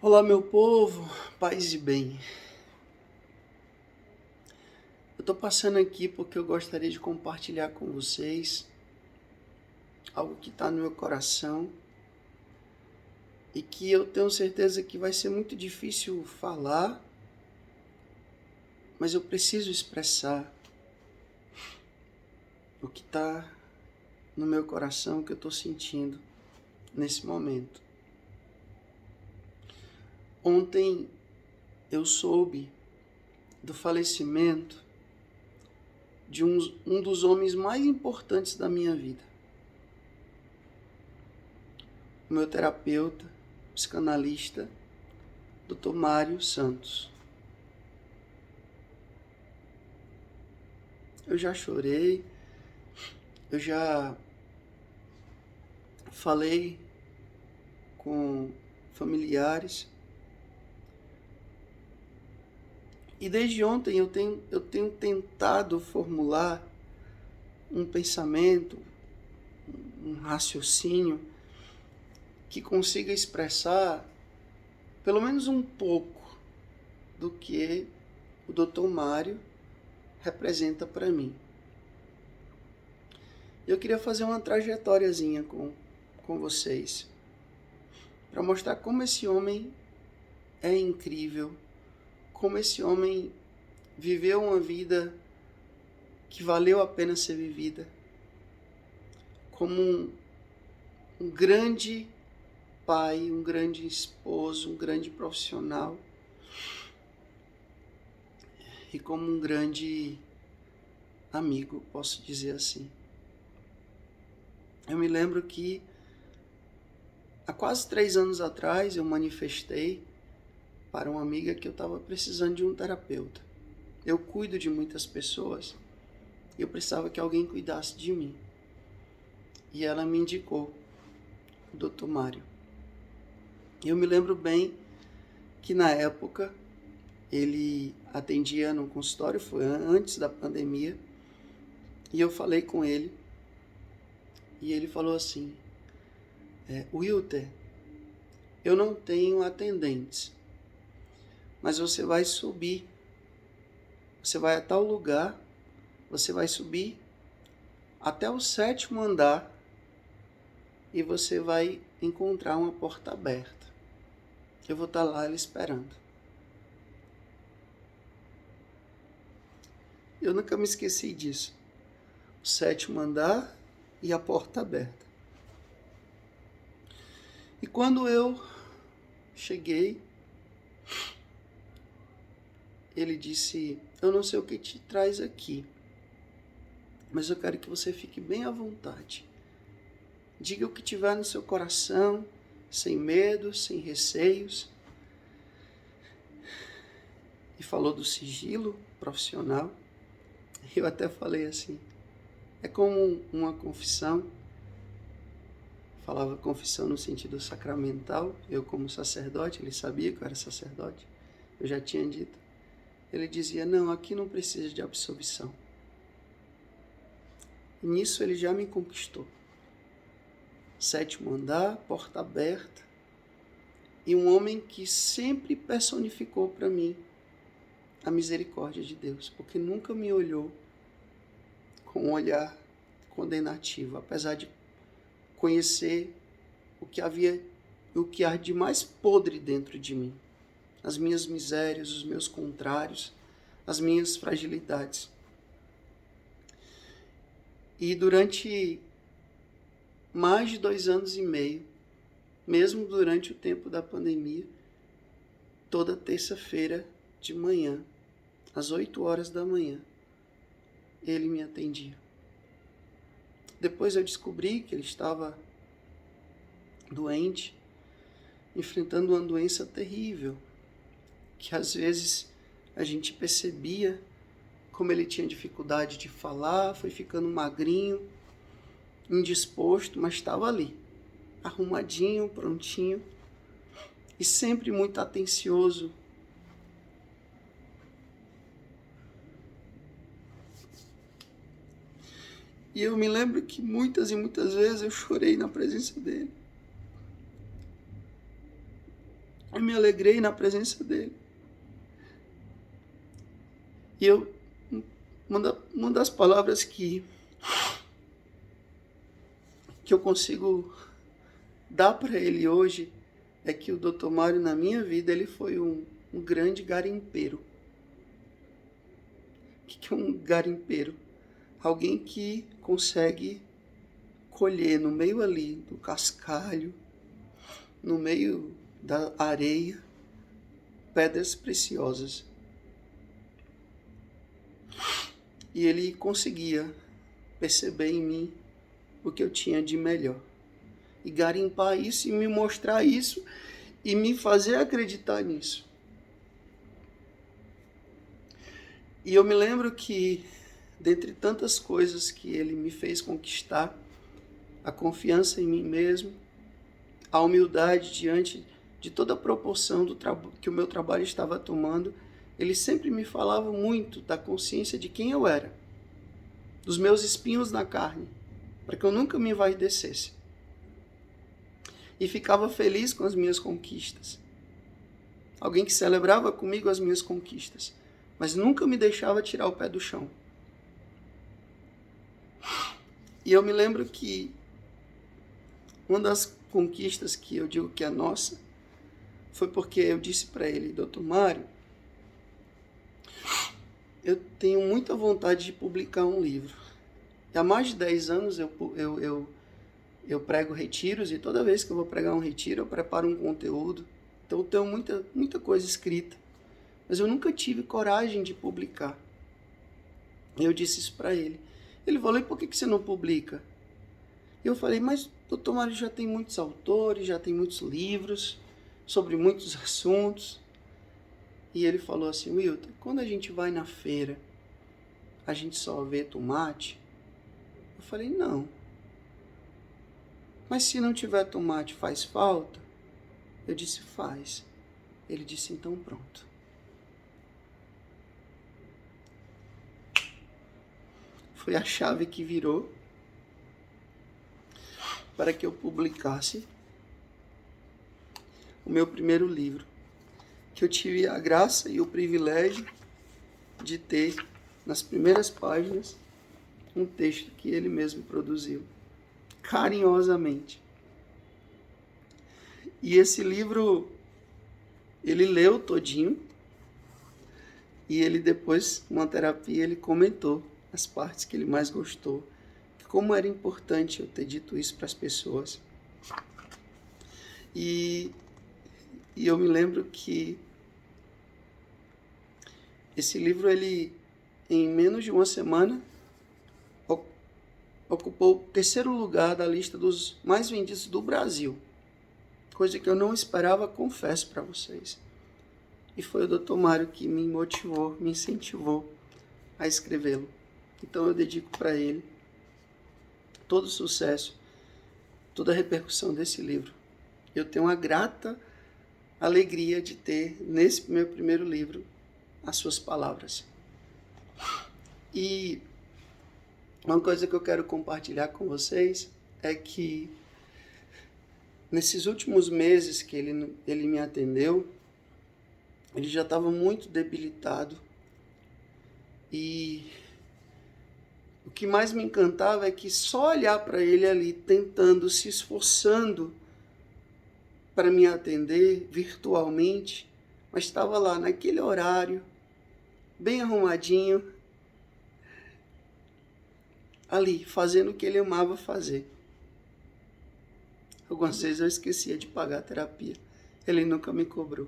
Olá, meu povo, paz e bem. Eu tô passando aqui porque eu gostaria de compartilhar com vocês algo que está no meu coração e que eu tenho certeza que vai ser muito difícil falar, mas eu preciso expressar o que está no meu coração, o que eu estou sentindo nesse momento. Ontem eu soube do falecimento de um dos homens mais importantes da minha vida. O meu terapeuta, psicanalista, Dr. Mário Santos. Eu já chorei, eu já falei com familiares e desde ontem eu tenho tentado formular um pensamento, um raciocínio que consiga expressar pelo menos um pouco do que o Dr. Mário representa para mim. Eu queria fazer uma trajetóriazinha com vocês, para mostrar como esse homem é incrível, como esse homem viveu uma vida que valeu a pena ser vivida, como um grande pai, um grande esposo, um grande profissional e como um grande amigo, posso dizer assim. Eu me lembro que há quase 3 anos atrás eu manifestei para uma amiga que eu estava precisando de um terapeuta. Eu cuido de muitas pessoas e eu precisava que alguém cuidasse de mim. E ela me indicou o Dr. Mário. Eu me lembro bem que na época ele atendia no consultório, foi antes da pandemia, e eu falei com ele, e ele falou assim, Wilter, eu não tenho atendentes, mas você vai subir, você vai a tal lugar, você vai subir até o 7º andar e você vai encontrar uma porta aberta. Eu vou estar lá esperando. Eu nunca me esqueci disso. O 7º andar e a porta aberta. E quando eu cheguei, ele disse, eu não sei o que te traz aqui, mas eu quero que você fique bem à vontade. Diga o que tiver no seu coração, sem medo, sem receios. E falou do sigilo profissional. Eu até falei assim, é como uma confissão. Falava confissão no sentido sacramental. Eu como sacerdote, ele sabia que eu era sacerdote. Eu já tinha dito. Ele dizia, não, aqui não precisa de absolvição. E nisso ele já me conquistou. 7º andar, porta aberta. E um homem que sempre personificou para mim a misericórdia de Deus, porque nunca me olhou com um olhar condenativo, apesar de conhecer o que há de mais podre dentro de mim, as minhas misérias, os meus contrários, as minhas fragilidades. E durante mais de 2 anos e meio, mesmo durante o tempo da pandemia, toda terça-feira de manhã, às 8 horas da manhã, ele me atendia. Depois eu descobri que ele estava doente, enfrentando uma doença terrível, que às vezes a gente percebia como ele tinha dificuldade de falar, foi ficando magrinho, indisposto, mas estava ali, arrumadinho, prontinho, e sempre muito atencioso. E eu me lembro que muitas e muitas vezes eu chorei na presença dele. me alegrei na presença dele. E uma das palavras que eu consigo dar para ele hoje é que o Dr. Mário, na minha vida, ele foi um grande garimpeiro. O que é um garimpeiro? Alguém que consegue colher no meio ali do cascalho, no meio da areia, pedras preciosas. E ele conseguia perceber em mim o que eu tinha de melhor. E garimpar isso e me mostrar isso e me fazer acreditar nisso. E eu me lembro que, dentre tantas coisas que ele me fez conquistar, a confiança em mim mesmo, a humildade diante de toda a proporção que o meu trabalho estava tomando, ele sempre me falava muito da consciência de quem eu era, dos meus espinhos na carne, para que eu nunca me envaidecesse. E ficava feliz com as minhas conquistas. Alguém que celebrava comigo as minhas conquistas, mas nunca me deixava tirar o pé do chão. E eu me lembro que uma das conquistas que eu digo que é nossa foi porque eu disse para ele: Dr. Mário, eu tenho muita vontade de publicar um livro. E há mais de 10 anos eu prego retiros, e toda vez que eu vou pregar um retiro eu preparo um conteúdo. Então eu tenho muita coisa escrita, mas eu nunca tive coragem de publicar. Eu disse isso para ele. Ele falou: e por que você não publica? Eu falei: mas Dr. Mário, já tem muitos autores, já tem muitos livros sobre muitos assuntos. E ele falou assim: Wilton, quando a gente vai na feira, a gente só vê tomate? Eu falei: não. Mas se não tiver tomate, faz falta? Eu disse: faz. Ele disse: então pronto. Foi a chave que virou para que eu publicasse o meu primeiro livro, que eu tive a graça e o privilégio de ter nas primeiras páginas um texto que ele mesmo produziu, carinhosamente. E esse livro, ele leu todinho, e ele depois, numa terapia, ele comentou as partes que ele mais gostou, como era importante eu ter dito isso para as pessoas. E eu me lembro que esse livro, ele, em menos de uma semana, ocupou o 3º lugar da lista dos mais vendidos do Brasil. Coisa que eu não esperava, confesso para vocês. E foi o Dr. Mário que me motivou, me incentivou a escrevê-lo. Então eu dedico para ele todo o sucesso, toda a repercussão desse livro. Eu tenho uma grata alegria de ter, nesse meu primeiro livro, as suas palavras. E uma coisa que eu quero compartilhar com vocês é que nesses últimos meses que ele me atendeu, ele já estava muito debilitado. E o que mais me encantava é que só olhar para ele ali, tentando, se esforçando para me atender virtualmente, mas estava lá naquele horário, bem arrumadinho, ali, fazendo o que ele amava fazer. Algumas vezes eu esquecia de pagar a terapia. Ele nunca me cobrou.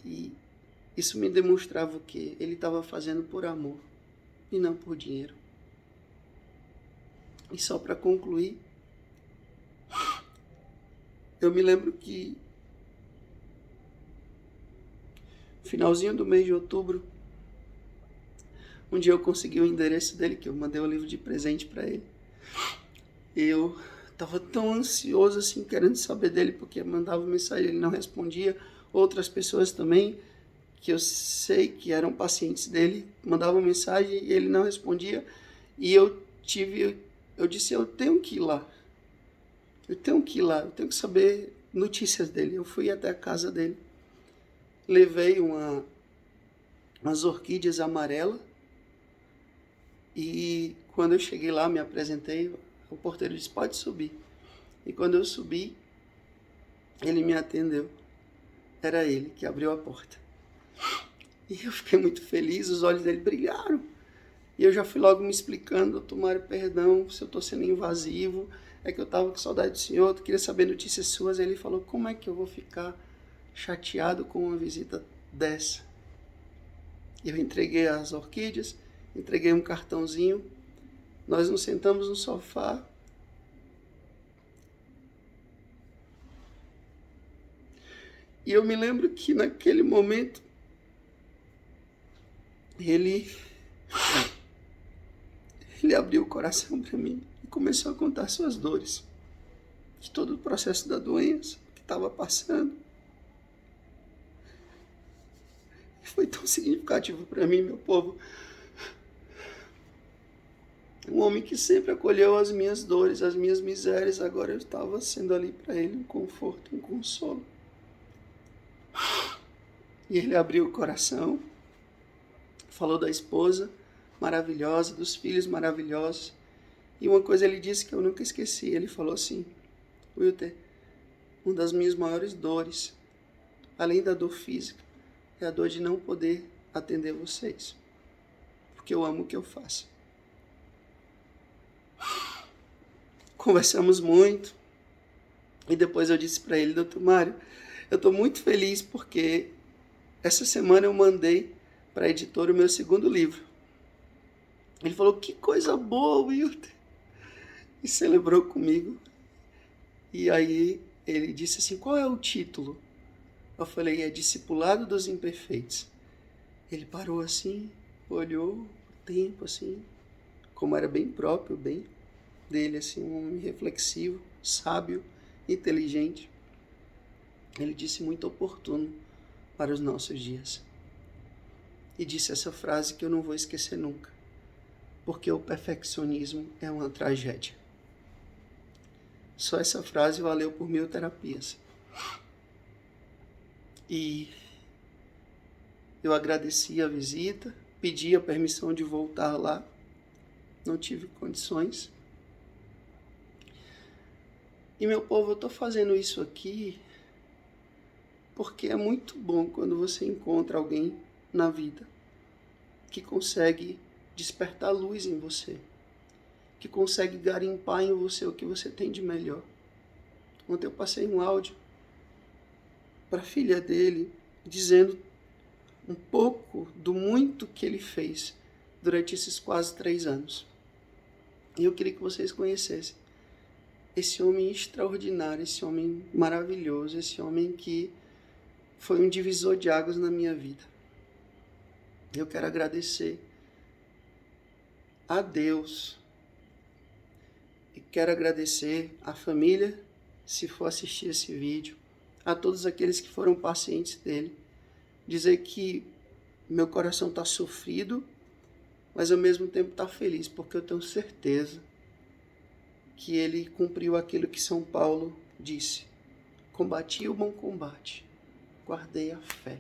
E isso me demonstrava o quê? Ele estava fazendo por amor e não por dinheiro. E só para concluir, eu me lembro que finalzinho do mês de outubro, um dia eu consegui o endereço dele, que eu mandei o livro de presente para ele. Eu estava tão ansioso assim, querendo saber dele, porque mandava mensagem, ele não respondia. Outras pessoas também, que eu sei que eram pacientes dele, mandavam mensagem e ele não respondia. E eu disse: eu tenho que ir lá. Eu tenho que saber notícias dele. Eu fui até a casa dele, levei umas orquídeas amarelas e quando eu cheguei lá, me apresentei, o porteiro disse, pode subir. E quando eu subi, ele me atendeu. Era ele que abriu a porta. E eu fiquei muito feliz, os olhos dele brilharam. E eu já fui logo me explicando, doutor Mário, perdão se eu estou sendo invasivo, é que eu estava com saudade do senhor, eu queria saber notícias suas. E ele falou, como é que eu vou ficar chateado com uma visita dessa? Eu entreguei as orquídeas, entreguei um cartãozinho, nós nos sentamos no sofá. E eu me lembro que naquele momento, ele abriu o coração para mim e começou a contar suas dores, de todo o processo da doença que estava passando. E foi tão significativo para mim, meu povo. Um homem que sempre acolheu as minhas dores, as minhas misérias, agora eu estava sendo ali para ele um conforto, um consolo. E ele abriu o coração, falou da esposa maravilhosa, dos filhos maravilhosos. E uma coisa ele disse que eu nunca esqueci. Ele falou assim, Wilter, uma das minhas maiores dores, além da dor física, é a dor de não poder atender vocês. Porque eu amo o que eu faço. Conversamos muito. E depois eu disse para ele, doutor Mário, eu estou muito feliz porque essa semana eu mandei para a editora o meu segundo livro. Ele falou, que coisa boa, Wilter. E celebrou comigo. E aí ele disse assim, qual é o título? Eu falei, é Discipulado dos Imperfeitos. Ele parou assim, olhou o tempo assim, como era bem próprio, bem dele, assim, um homem reflexivo, sábio, inteligente. Ele disse, muito oportuno para os nossos dias. E disse essa frase que eu não vou esquecer nunca. Porque o perfeccionismo é uma tragédia. Só essa frase valeu por 1000 terapias. E eu agradeci a visita, pedi a permissão de voltar lá. Não tive condições. E meu povo, eu estou fazendo isso aqui porque é muito bom quando você encontra alguém na vida que consegue despertar luz em você, que consegue garimpar em você o que você tem de melhor. Ontem eu passei um áudio para a filha dele, dizendo um pouco do muito que ele fez durante esses quase 3 anos. E eu queria que vocês conhecessem esse homem extraordinário, esse homem maravilhoso, esse homem que foi um divisor de águas na minha vida. Eu quero agradecer a Deus e quero agradecer à família, se for assistir esse vídeo, a todos aqueles que foram pacientes dele, dizer que meu coração está sofrido, mas ao mesmo tempo está feliz, porque eu tenho certeza que ele cumpriu aquilo que São Paulo disse, combati o bom combate, guardei a fé.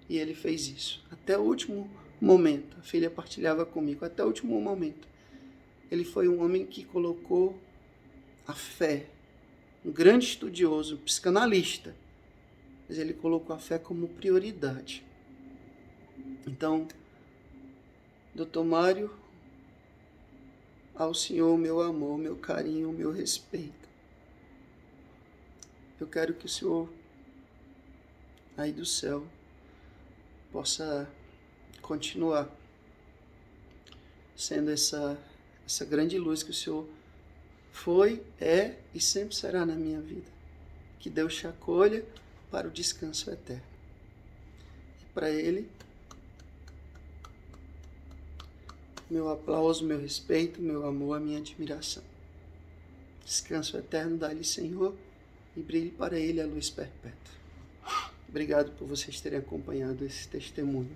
E ele fez isso, até o último momento. A filha partilhava comigo, até o último momento. Ele foi um homem que colocou a fé, um grande estudioso, psicanalista, mas ele colocou a fé como prioridade. Então, doutor Mário, ao senhor meu amor, meu carinho, meu respeito. Eu quero que o senhor, aí do céu, possa continuar sendo essa grande luz que o senhor foi, é e sempre será na minha vida. Que Deus te acolha para o descanso eterno. E para ele, meu aplauso, meu respeito, meu amor, a minha admiração. Descanso eterno dá-lhe, Senhor, e brilhe para ele a luz perpétua. Obrigado por vocês terem acompanhado esse testemunho.